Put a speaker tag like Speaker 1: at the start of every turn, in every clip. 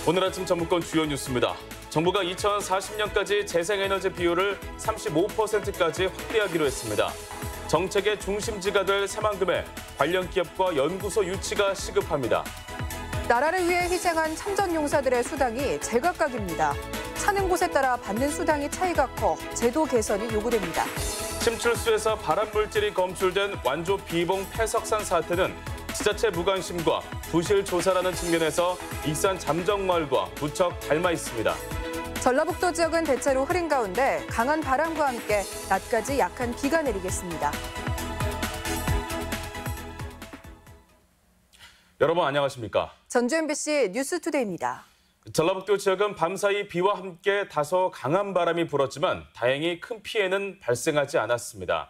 Speaker 1: 오늘 아침 정부권 주요 뉴스입니다. 정부가 2040년까지 재생에너지 비율을 35%까지 확대하기로 했습니다. 정책의 중심지가 될 새만금에 관련 기업과 연구소 유치가 시급합니다.
Speaker 2: 나라를 위해 희생한 참전용사들의 수당이 제각각입니다. 사는 곳에 따라 받는 수당이 차이가 커 제도 개선이 요구됩니다.
Speaker 1: 침출수에서 발암물질이 검출된 완조 비봉 폐석산 사태는 지자체 무관심과 부실 조사라는 측면에서 익산 잠정마을과 무척 닮아 있습니다.
Speaker 2: 전라북도 지역은 대체로 흐린 가운데 강한 바람과 함께 낮까지 약한 비가 내리겠습니다.
Speaker 1: 여러분 안녕하십니까?
Speaker 2: 전주 MBC 뉴스투데이입니다.
Speaker 1: 전라북도 지역은 밤사이 비와 함께 다소 강한 바람이 불었지만 다행히 큰 피해는 발생하지 않았습니다.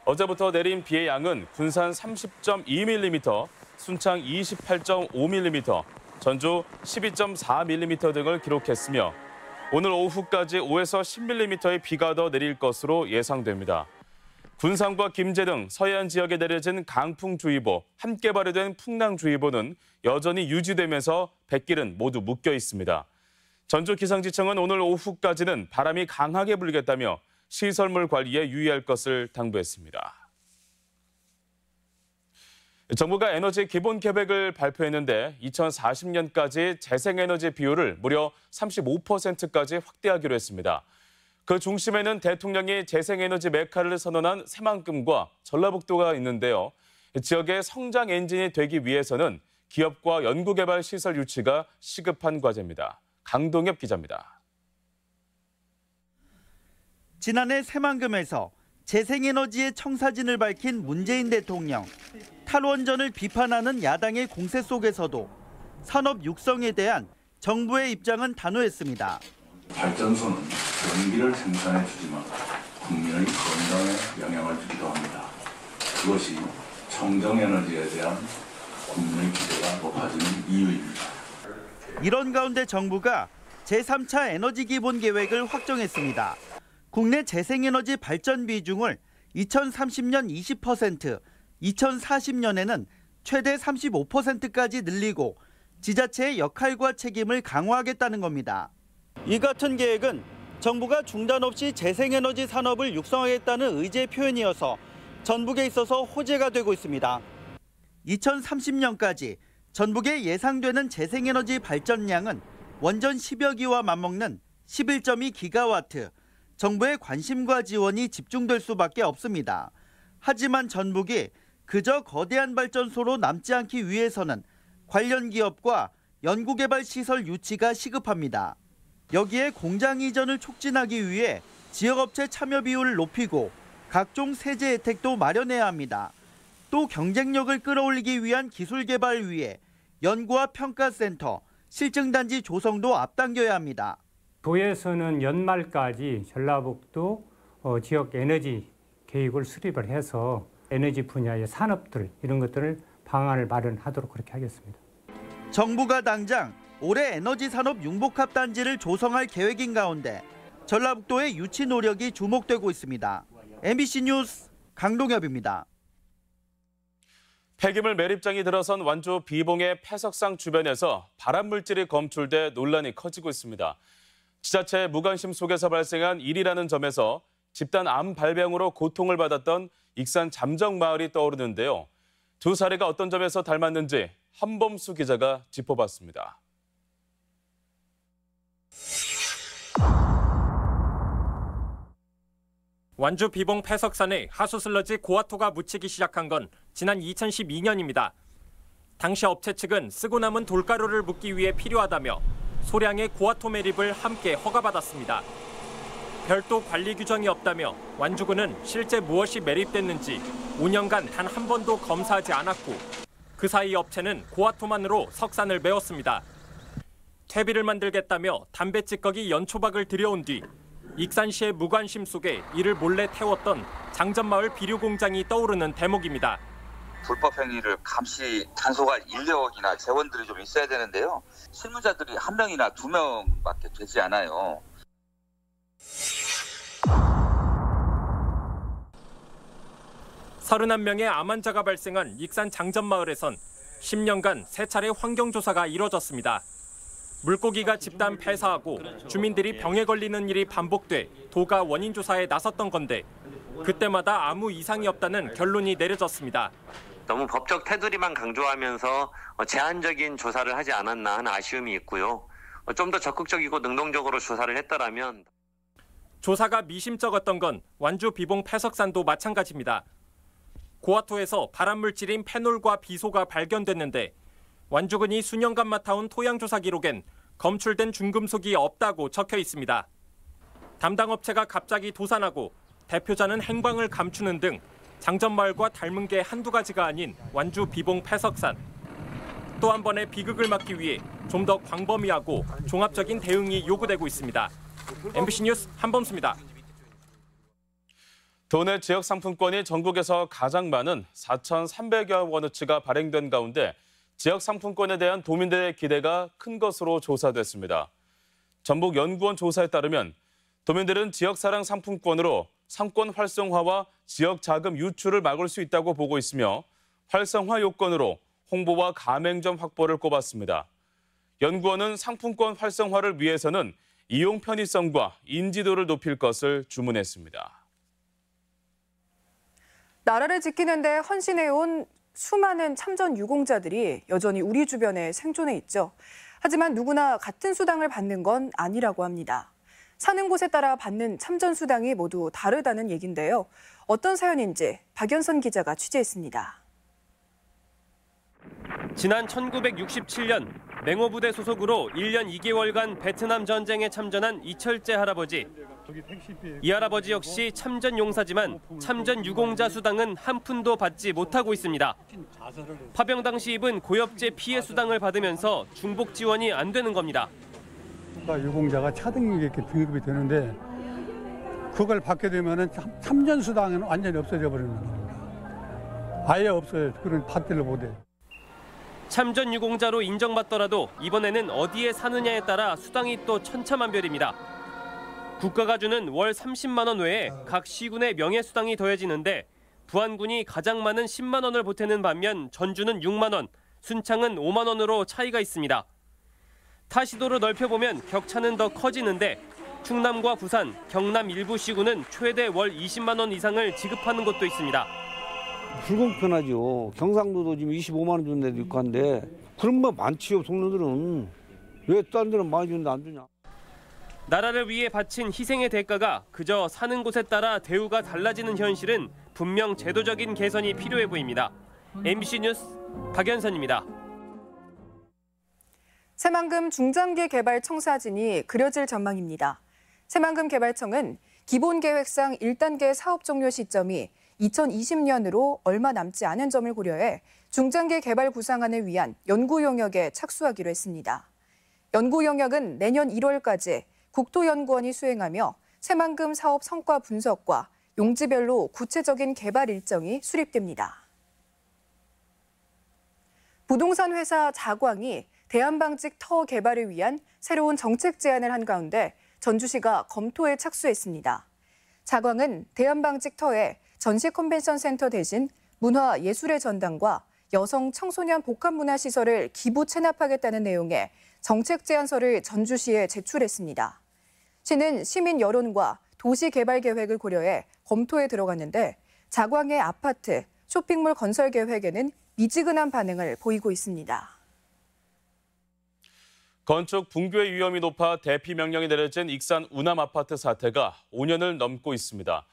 Speaker 1: 어제부터 내린 비의 양은 군산 30.2mm, 순창 28.5mm, 전주 12.4mm 등을 기록했으며 오늘 오후까지 5에서 10mm의 비가 더 내릴 것으로 예상됩니다. 군산과 김제 등 서해안 지역에 내려진 강풍주의보, 함께 발효된 풍랑주의보는 여전히 유지되면서 뱃길은 모두 묶여 있습니다. 전주기상지청은 오늘 오후까지는 바람이 강하게 불겠다며 시설물 관리에 유의할 것을 당부했습니다. 정부가 에너지 기본 계획을 발표했는데 2040년까지 재생에너지 비율을 무려 35%까지 확대하기로 했습니다. 그 중심에는 대통령이 재생에너지 메카를 선언한 새만금과 전라북도가 있는데요. 지역의 성장 엔진이 되기 위해서는 기업과 연구개발 시설 유치가 시급한 과제입니다. 강동엽 기자입니다.
Speaker 3: 지난해 새만금에서 재생에너지의 청사진을 밝힌 문재인 대통령. 탈원전을 비판하는 야당의 공세 속에서도 산업 육성에 대한 정부의 입장은 단호했습니다.
Speaker 4: 발전소는 전기를 생산해 주지만 국민의 건강에 영향을 주기도 합니다. 그것이 청정에너지에 대한 국민의 기대가 높아지는 이유입니다.
Speaker 3: 이런 가운데 정부가 제3차 에너지 기본 계획을 확정했습니다. 국내 재생에너지 발전 비중을 2030년 20%, 2040년에는 최대 35%까지 늘리고 지자체의 역할과 책임을 강화하겠다는 겁니다. 이 같은 계획은 정부가 중단 없이 재생에너지 산업을 육성하겠다는 의지의 표현이어서 전북에 있어서 호재가 되고 있습니다. 2030년까지 전북에 예상되는 재생에너지 발전량은 원전 10여 기와 맞먹는 11.2기가와트, 정부의 관심과 지원이 집중될 수밖에 없습니다. 하지만 전북이 그저 거대한 발전소로 남지 않기 위해서는 관련 기업과 연구개발 시설 유치가 시급합니다. 여기에 공장 이전을 촉진하기 위해 지역업체 참여 비율을 높이고 각종 세제 혜택도 마련해야 합니다. 또 경쟁력을 끌어올리기 위한 기술 개발을 위해 연구와 평가센터, 실증단지 조성도 앞당겨야 합니다.
Speaker 5: 도에서는 연말까지 전라북도 지역 에너지 계획을 수립을 해서 에너지 분야의 산업들 이런 것들을 방안을 마련하도록 그렇게 하겠습니다.
Speaker 3: 정부가 당장 올해 에너지 산업 융복합 단지를 조성할 계획인 가운데 전라북도의 유치 노력이 주목되고 있습니다. MBC 뉴스 강동엽입니다.
Speaker 1: 폐기물 매립장이 들어선 완주 비봉의 폐석상 주변에서 발암물질이 검출돼 논란이 커지고 있습니다. 지자체 무관심 속에서 발생한 일이라는 점에서 집단 암 발병으로 고통을 받았던 익산 잠정마을이 떠오르는데요. 두 사례가 어떤 점에서 닮았는지 한범수 기자가 짚어봤습니다.
Speaker 6: 완주 비봉 폐석산에 하수슬러지 고아토가 묻히기 시작한 건 지난 2012년입니다. 당시 업체 측은 쓰고 남은 돌가루를 묻기 위해 필요하다며 소량의 고아토 매립을 함께 허가받았습니다. 별도 관리 규정이 없다며 완주군은 실제 무엇이 매립됐는지 5년간 단 한 번도 검사하지 않았고 그 사이 업체는 고아토만으로 석산을 메웠습니다. 퇴비를 만들겠다며 담배 찌꺼기 연초박을 들여온 뒤 익산시의 무관심 속에 이를 몰래 태웠던 장전마을 비료 공장이 떠오르는 대목입니다.
Speaker 7: 불법 행위를 감시 단속할 인력이나 재원들이 좀 있어야 되는데요. 실무자들이 1명이나 2명밖에 되지 않아요.
Speaker 6: 서른한 명의 암 환자가 발생한 익산 장전마을에선 10년간 3차례 환경조사가 이뤄졌습니다. 물고기가 집단 폐사하고 주민들이 병에 걸리는 일이 반복돼 도가 원인 조사에 나섰던 건데 그때마다 아무 이상이 없다는 결론이 내려졌습니다.
Speaker 8: 너무 법적 테두리만 강조하면서 제한적인 조사를 하지 않았나 하는 아쉬움이 있고요. 좀 더 적극적이고 능동적으로 조사를 했더라면.
Speaker 6: 조사가 미심쩍었던 건 완주 비봉 폐석산도 마찬가지입니다. 고아토에서 발암물질인 페놀과 비소가 발견됐는데 완주군이 수년간 맡아온 토양조사 기록엔 검출된 중금속이 없다고 적혀 있습니다. 담당 업체가 갑자기 도산하고 대표자는 행방을 감추는 등 장전마을과 닮은 게 한두 가지가 아닌 완주 비봉 폐석산. 또 한 번의 비극을 막기 위해 좀 더 광범위하고 종합적인 대응이 요구되고 있습니다. MBC 뉴스 한범수입니다.
Speaker 1: 도내 지역 상품권이 전국에서 가장 많은 4,300여 원어치가 발행된 가운데 지역 상품권에 대한 도민들의 기대가 큰 것으로 조사됐습니다. 전북연구원 조사에 따르면 도민들은 지역사랑 상품권으로 상권 활성화와 지역 자금 유출을 막을 수 있다고 보고 있으며 활성화 요건으로 홍보와 가맹점 확보를 꼽았습니다. 연구원은 상품권 활성화를 위해서는 이용 편의성과 인지도를 높일 것을 주문했습니다.
Speaker 2: 나라를 지키는 데 헌신해온 수많은 참전 유공자들이 여전히 우리 주변에 생존해 있죠. 하지만 누구나 같은 수당을 받는 건 아니라고 합니다. 사는 곳에 따라 받는 참전 수당이 모두 다르다는 얘긴데요. 어떤 사연인지 박연선 기자가 취재했습니다.
Speaker 9: 지난 1967년 맹호부대 소속으로 1년 2개월간 베트남 전쟁에 참전한 이철재 할아버지. 이 할아버지 역시 참전 용사지만 참전 유공자 수당은 한 푼도 받지 못하고 있습니다. 파병 당시 입은 고엽제 피해 수당을 받으면서 중복 지원이 안 되는 겁니다.
Speaker 10: 유공자가 차등 이렇게 등급이 되는데 그걸 받게 되면은 참전 수당은 완전히 없어져 버리는 겁니다. 아예 없어요. 그런 받지를 못해.
Speaker 9: 참전 유공자로 인정받더라도 이번에는 어디에 사느냐에 따라 수당이 또 천차만별입니다. 국가가 주는 월 30만 원 외에 각 시군의 명예수당이 더해지는데 부안군이 가장 많은 10만 원을 보태는 반면 전주는 6만 원, 순창은 5만 원으로 차이가 있습니다. 타 시도로 넓혀보면 격차는 더 커지는데 충남과 부산, 경남 일부 시군은 최대 월 20만 원 이상을 지급하는 곳도 있습니다.
Speaker 11: 불공평하죠. 경상도도 지금 25만 원 주는 데도 있고 한데 그런 거 많지요. 동료들은. 왜 딴 데는 많이 주는데 안 주냐.
Speaker 9: 나라를 위해 바친 희생의 대가가 그저 사는 곳에 따라 대우가 달라지는 현실은 분명 제도적인 개선이 필요해 보입니다. MBC 뉴스 박연선입니다.
Speaker 2: 새만금 중장기 개발 청사진이 그려질 전망입니다. 새만금 개발청은 기본계획상 1단계 사업 종료 시점이 2020년으로 얼마 남지 않은 점을 고려해 중장기 개발 구상안을 위한 연구 용역에 착수하기로 했습니다. 연구 용역은 내년 1월까지 국토연구원이 수행하며 새만금 사업 성과 분석과 용지별로 구체적인 개발 일정이 수립됩니다. 부동산 회사 자광이 대한방직 터 개발을 위한 새로운 정책 제안을 한 가운데 전주시가 검토에 착수했습니다. 자광은 대한방직 터에 전시 컨벤션 센터 대신 문화예술의 전당과 여성 청소년 복합문화시설을 기부 체납하겠다는 내용의 정책 제안서를 전주시에 제출했습니다. 시는 시민 여론과 도시 개발 계획을 고려해 검토에 들어갔는데 자광의 아파트, 쇼핑몰 건설 계획에는 미지근한 반응을 보이고 있습니다.
Speaker 1: 건축 붕괴 위험이 높아 대피 명령이 내려진 익산 우남 아파트 사태가 5년을 넘고 있습니다.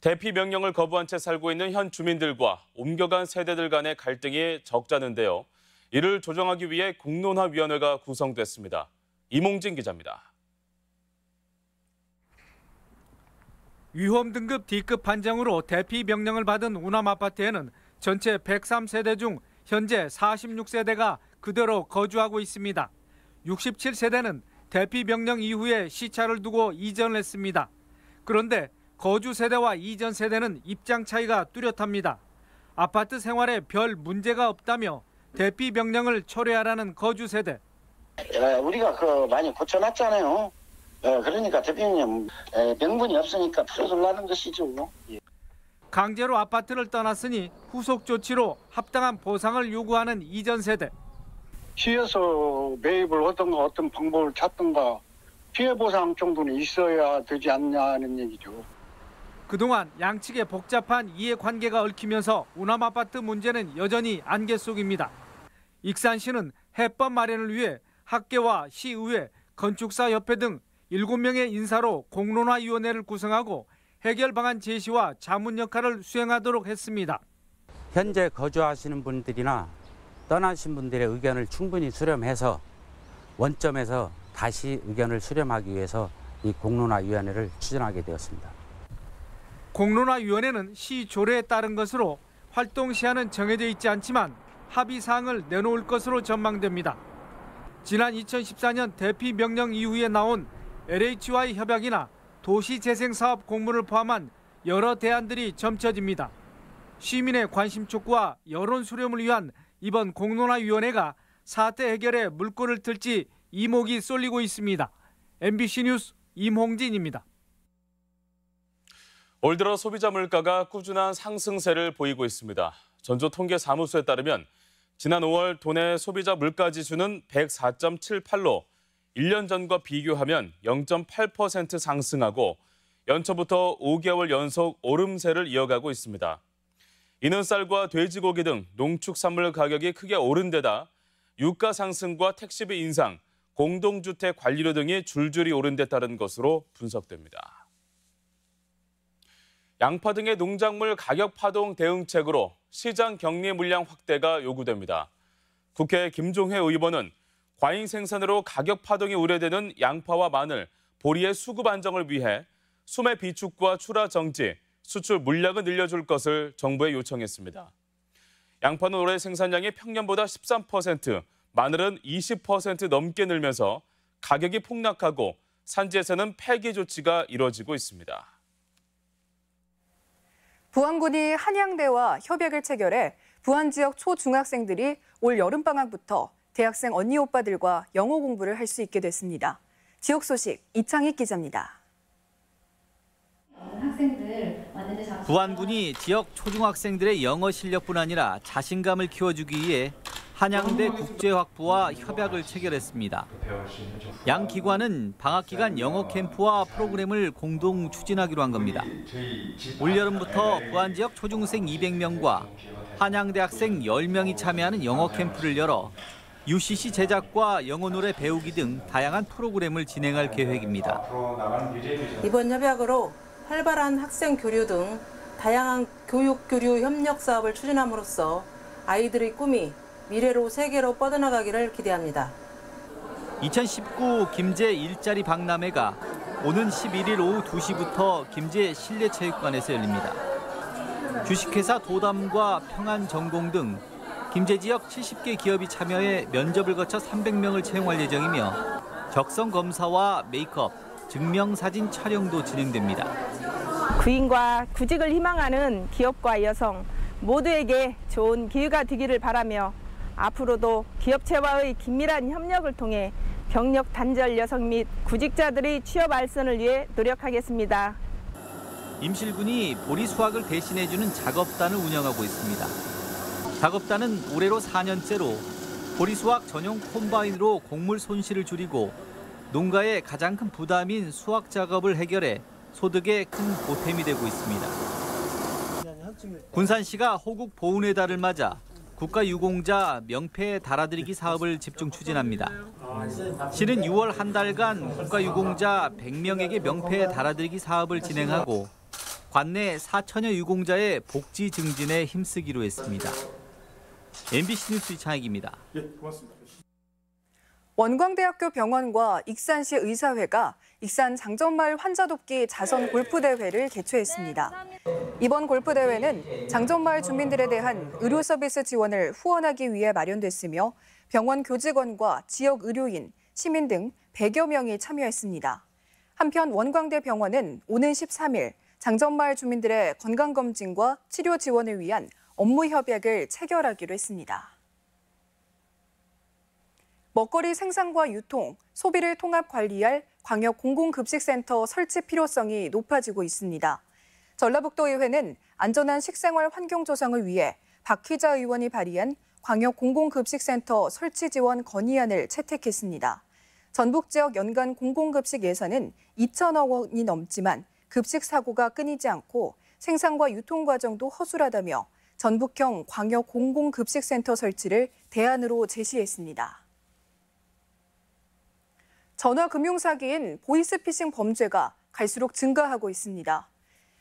Speaker 1: 대피 명령을 거부한 채 살고 있는 현 주민들과 옮겨간 세대들 간의 갈등이 적잖은데요. 이를 조정하기 위해 공론화위원회가 구성됐습니다. 이몽진 기자입니다.
Speaker 12: 위험 등급 D급 판정으로 대피 명령을 받은 우남 아파트에는 전체 103세대 중 현재 46세대가 그대로 거주하고 있습니다. 67세대는 대피 명령 이후에 시차를 두고 이전을 했습니다. 그런데 거주 세대와 이전 세대는 입장 차이가 뚜렷합니다. 아파트 생활에 별 문제가 없다며 대피 명령을 철회하라는 거주 세대.
Speaker 13: 우리가 많이 고쳐놨잖아요. 그러니까 대피 명령 명분이 없으니까 풀어달라는 것이죠.
Speaker 12: 강제로 아파트를 떠났으니 후속 조치로 합당한 보상을 요구하는 이전 세대.
Speaker 10: 시에서 매입을 하든가 어떤 방법을 찾든가 피해 보상 정도는 있어야 되지 않냐는 얘기죠.
Speaker 12: 그동안 양측의 복잡한 이해관계가 얽히면서 운암아파트 문제는 여전히 안개 속입니다. 익산시는 해법 마련을 위해 학계와 시의회, 건축사협회 등 7명의 인사로 공론화위원회를 구성하고 해결 방안 제시와 자문 역할을 수행하도록 했습니다.
Speaker 14: 현재 거주하시는 분들이나 떠나신 분들의 의견을 충분히 수렴해서 원점에서 다시 의견을 수렴하기 위해서 이 공론화위원회를 추진하게 되었습니다.
Speaker 12: 공론화위원회는 시 조례에 따른 것으로 활동 시한은 정해져 있지 않지만 합의 사항을 내놓을 것으로 전망됩니다. 지난 2014년 대피 명령 이후에 나온 LH와의 협약이나 도시재생사업 공문을 포함한 여러 대안들이 점쳐집니다. 시민의 관심 촉구와 여론 수렴을 위한 이번 공론화위원회가 사태 해결에 물꼬를 틀지 이목이 쏠리고 있습니다. MBC 뉴스 임홍진입니다.
Speaker 1: 올 들어 소비자 물가가 꾸준한 상승세를 보이고 있습니다. 전조통계사무소에 따르면 지난 5월 도내 소비자 물가 지수는 104.78로 1년 전과 비교하면 0.8% 상승하고 연초부터 5개월 연속 오름세를 이어가고 있습니다. 이는 쌀과 돼지고기 등 농축산물 가격이 크게 오른 데다 유가 상승과 택시비 인상, 공동주택 관리료 등이 줄줄이 오른 데 따른 것으로 분석됩니다. 양파 등의 농작물 가격 파동 대응책으로 시장 격리 물량 확대가 요구됩니다. 국회 김종회 의원은 과잉 생산으로 가격 파동이 우려되는 양파와 마늘, 보리의 수급 안정을 위해 수매 비축과 출하 정지, 수출 물량을 늘려줄 것을 정부에 요청했습니다. 양파는 올해 생산량이 평년보다 13%, 마늘은 20% 넘게 늘면서 가격이 폭락하고 산지에서는 폐기 조치가 이뤄지고 있습니다.
Speaker 2: 부안군이 한양대와 협약을 체결해 부안 지역 초중학생들이 올 여름방학부터 대학생 언니 오빠들과 영어 공부를 할 수 있게 됐습니다. 지역 소식 이창익 기자입니다.
Speaker 15: 부안군이 지역 초중학생들의 영어 실력뿐 아니라 자신감을 키워주기 위해 한양대 국제학부와 협약을 체결했습니다. 양 기관은 방학 기간 영어 캠프와 프로그램을 공동 추진하기로 한 겁니다. 올여름부터 부안 지역 초중생 200명과 한양대 학생 10명이 참여하는 영어 캠프를 열어 UCC 제작과 영어 노래 배우기 등 다양한 프로그램을 진행할 계획입니다.
Speaker 16: 이번 협약으로 활발한 학생 교류 등 다양한 교육 교류 협력 사업을 추진함으로써 아이들의 꿈이 미래로 세계로 뻗어나가기를 기대합니다.
Speaker 15: 2019 김제 일자리 박람회가 오는 11일 오후 2시부터 김제 실내체육관에서 열립니다. 주식회사 도담과 평안전공 등 김제 지역 70개 기업이 참여해 면접을 거쳐 300명을 채용할 예정이며 적성 검사와 메이크업, 증명사진 촬영도 진행됩니다.
Speaker 17: 구인과 구직을 희망하는 기업과 여성 모두에게 좋은 기회가 되기를 바라며 앞으로도 기업체와의 긴밀한 협력을 통해 경력 단절 여성 및 구직자들의 취업 알선을 위해 노력하겠습니다.
Speaker 15: 임실군이 보리 수확을 대신해주는 작업단을 운영하고 있습니다. 작업단은 올해로 4년째로 보리 수확 전용 콤바인으로 곡물 손실을 줄이고 농가의 가장 큰 부담인 수확 작업을 해결해 소득에 큰 보탬이 되고 있습니다. 군산시가 호국 보훈의 달을 맞아 국가유공자 명패 달아드리기 사업을 집중 추진합니다. 시는 6월 한 달간 국가유공자 100명에게 명패 달아드리기 사업을 진행하고 관내 4천여 유공자의 복지 증진에 힘쓰기로 했습니다. MBC 뉴스 이창익입니다.
Speaker 2: 원광대학교 병원과 익산시 의사회가 익산 장전마을 환자 돕기 자선 골프대회를 개최했습니다. 이번 골프대회는 장전마을 주민들에 대한 의료 서비스 지원을 후원하기 위해 마련됐으며 병원 교직원과 지역 의료인, 시민 등 100여 명이 참여했습니다. 한편 원광대 병원은 오는 13일 장전마을 주민들의 건강검진과 치료 지원을 위한 업무 협약을 체결하기로 했습니다. 먹거리 생산과 유통, 소비를 통합 관리할 광역 공공급식센터 설치 필요성이 높아지고 있습니다. 전라북도의회는 안전한 식생활 환경 조성을 위해 박희자 의원이 발의한 광역공공급식센터 설치 지원 건의안을 채택했습니다. 전북 지역 연간 공공급식 예산은 2천억 원이 넘지만 급식 사고가 끊이지 않고 생산과 유통 과정도 허술하다며 전북형 광역공공급식센터 설치를 대안으로 제시했습니다. 전화금융사기인 보이스피싱 범죄가 갈수록 증가하고 있습니다.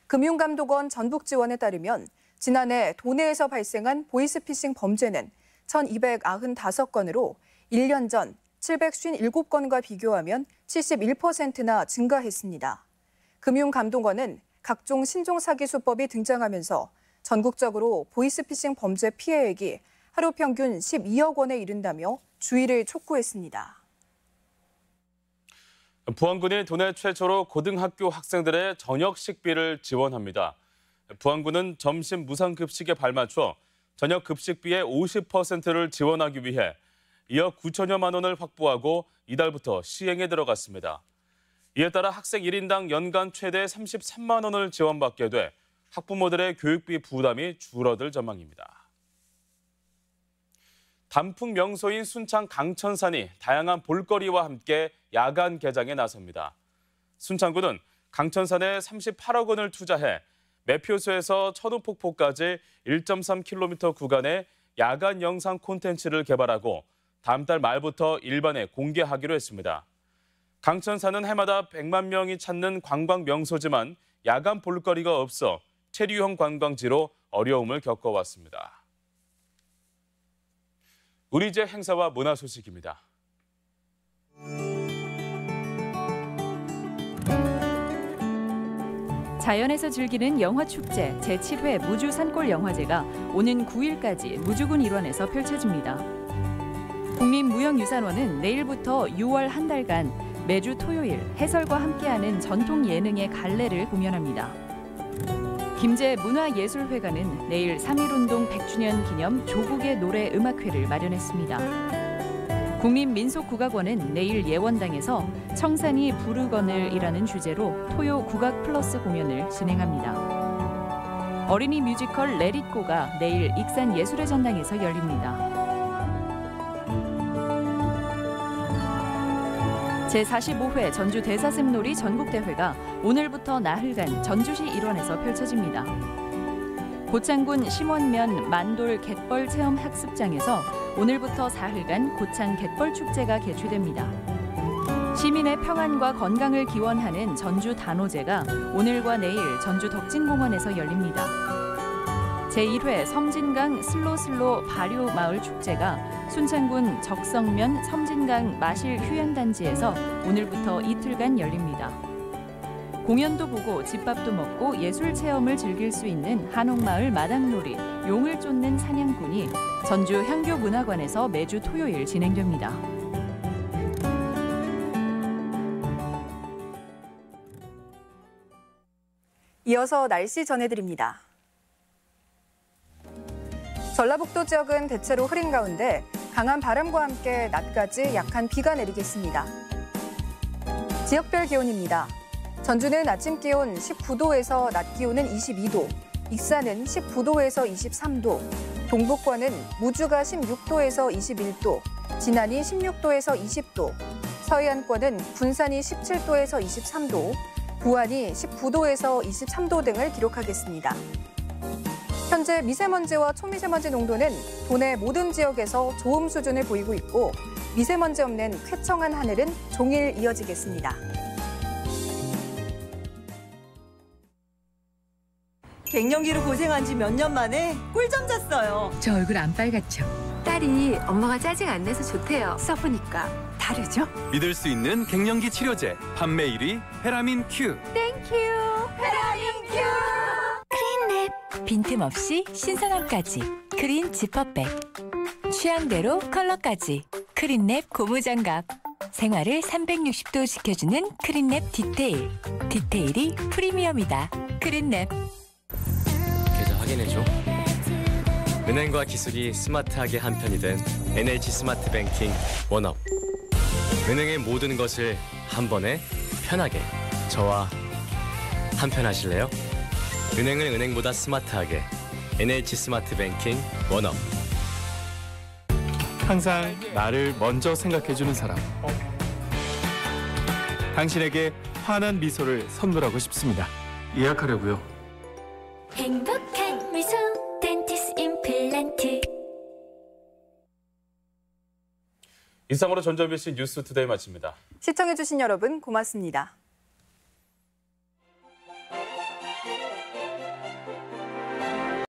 Speaker 2: 금융감독원 전북지원에 따르면 지난해 도내에서 발생한 보이스피싱 범죄는 1,295건으로 1년 전 757건과 비교하면 71%나 증가했습니다. 금융감독원은 각종 신종사기 수법이 등장하면서 전국적으로 보이스피싱 범죄 피해액이 하루 평균 12억 원에 이른다며 주의를 촉구했습니다.
Speaker 1: 부안군이 도내 최초로 고등학교 학생들의 저녁 식비를 지원합니다. 부안군은 점심 무상급식에 발맞춰 저녁 급식비의 50%를 지원하기 위해 2억 9천여만 원을 확보하고 이달부터 시행에 들어갔습니다. 이에 따라 학생 1인당 연간 최대 33만 원을 지원받게 돼 학부모들의 교육비 부담이 줄어들 전망입니다. 단풍 명소인 순창 강천산이 다양한 볼거리와 함께 야간 개장에 나섭니다. 순창구는 강천산에 38억 원을 투자해 매표소에서 천우폭포까지 1.3km 구간의 야간 영상 콘텐츠를 개발하고 다음 달 말부터 일반에 공개하기로 했습니다. 강천산은 해마다 100만 명이 찾는 관광 명소지만 야간 볼거리가 없어 체류형 관광지로 어려움을 겪어왔습니다. 우리제 행사와 문화 소식입니다.
Speaker 18: 자연에서 즐기는 영화축제 제7회 무주산골영화제가 오는 9일까지 무주군 일원에서 펼쳐집니다. 국립무형유산원은 내일부터 6월 한 달간 매주 토요일 해설과 함께하는 전통 예능의 갈래를 공연합니다. 김제 문화예술회관은 내일 3.1운동 100주년 기념 조국의 노래 음악회를 마련했습니다. 국립민속국악원은 내일 예원당에서 청산이 부르거늘이라는 주제로 토요 국악 플러스 공연을 진행합니다. 어린이 뮤지컬 렛잇고가 내일 익산 예술의 전당에서 열립니다. 제45회 전주 대사슴놀이 전국대회가 오늘부터 나흘간 전주시 일원에서 펼쳐집니다. 고창군 심원면 만돌 갯벌 체험 학습장에서 오늘부터 사흘간 고창 갯벌 축제가 개최됩니다. 시민의 평안과 건강을 기원하는 전주 단오제가 오늘과 내일 전주 덕진공원에서 열립니다. 제1회 섬진강 슬로슬로 발효 마을 축제가 순창군 적성면 섬진강 마실 휴양단지에서 오늘부터 이틀간 열립니다. 공연도 보고 집밥도 먹고 예술 체험을 즐길 수 있는 한옥마을 마당놀이, 용을 쫓는 사냥꾼이 전주 향교문화관에서 매주 토요일 진행됩니다.
Speaker 2: 이어서 날씨 전해드립니다. 전라북도 지역은 대체로 흐린 가운데 강한 바람과 함께 낮까지 약한 비가 내리겠습니다. 지역별 기온입니다. 전주는 아침 기온 19도에서 낮 기온은 22도, 익산은 19도에서 23도, 동북권은 무주가 16도에서 21도, 진안이 16도에서 20도, 서해안권은 군산이 17도에서 23도, 부안이 19도에서 23도 등을 기록하겠습니다. 현재 미세먼지와 초미세먼지 농도는 도내 모든 지역에서 좋음 수준을 보이고 있고 미세먼지 없는 쾌청한 하늘은 종일 이어지겠습니다.
Speaker 19: 갱년기로 고생한 지 몇 년 만에 꿀잠 잤어요.
Speaker 20: 저 얼굴 안 빨갛죠? 딸이 엄마가 짜증 안 내서 좋대요. 써보니까 다르죠?
Speaker 21: 믿을 수 있는 갱년기 치료제 판매 1위 페라민 Q.
Speaker 20: 땡큐 페라민 큐. 크린랩 빈틈없이 신선함까지 크린 지퍼백. 취향대로 컬러까지 크린랩 고무장갑. 생활을 360도 지켜주는 크린랩 디테일. 디테일이 프리미엄이다. 크린랩.
Speaker 22: 계좌 확인해줘. 은행과 기술이 스마트하게 한편이 된 NH 스마트 뱅킹 원업. 은행의 모든 것을 한 번에 편하게. 저와 한편 하실래요? 은행을 은행보다 스마트하게. NH 스마트 뱅킹 원업.
Speaker 21: 항상 나를 먼저 생각해주는 사람. 당신에게 환한 미소를 선물하고 싶습니다. 예약하려고요.
Speaker 4: 행복한 미소 덴티스 임플란트.
Speaker 1: 이상으로 전주 MBC 뉴스투데이 마칩니다.
Speaker 2: 시청해주신 여러분 고맙습니다.